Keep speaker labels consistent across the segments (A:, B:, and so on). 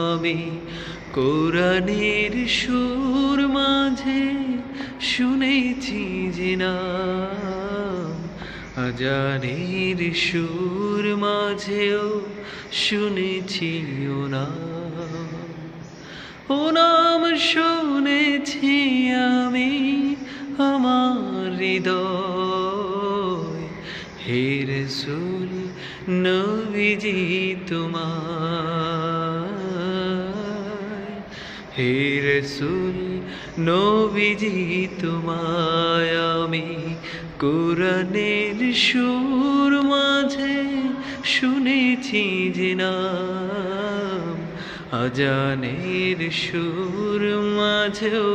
A: আমি কোরআনের সুর মাঝে শুনেছি যে নাম, আজানের সুর মাঝেও শুনেছি ও নাম। ও নাম শুনেছি আমি আমার হৃদয়, হে রাসূল নবীজি তোমায়, হে রাসূল নবীজি তোমায় আমি কোরআনের সুর মাঝে শুনেছি যে নাম, আজানের সুর মাঝেও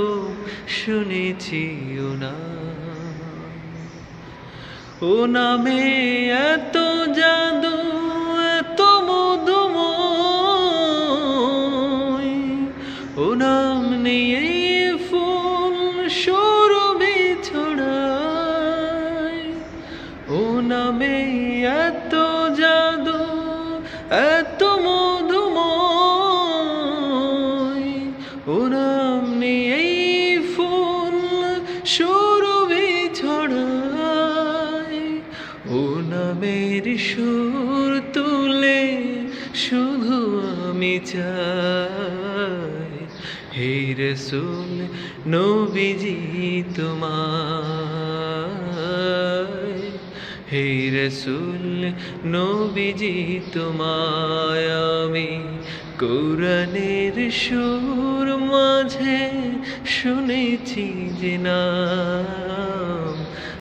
A: শুনেছি ও নাম। ও নামে এত জাদু এত মধুময়, ও নাম নিয়ে ফুল সুরভি ছড়ায়। ও নামে এত জাদু এত মধুময়, ও নাম নিয়ে ফুল সুরভি ছড়ায়। ও নামের সুর তুলে শুধু আমি চাই, হে রাসূল নবীজি তোমায়, হে রাসূল নবীজি তোমায় আমি কোরআনের সুর মাঝে শুনেছি যে নাম,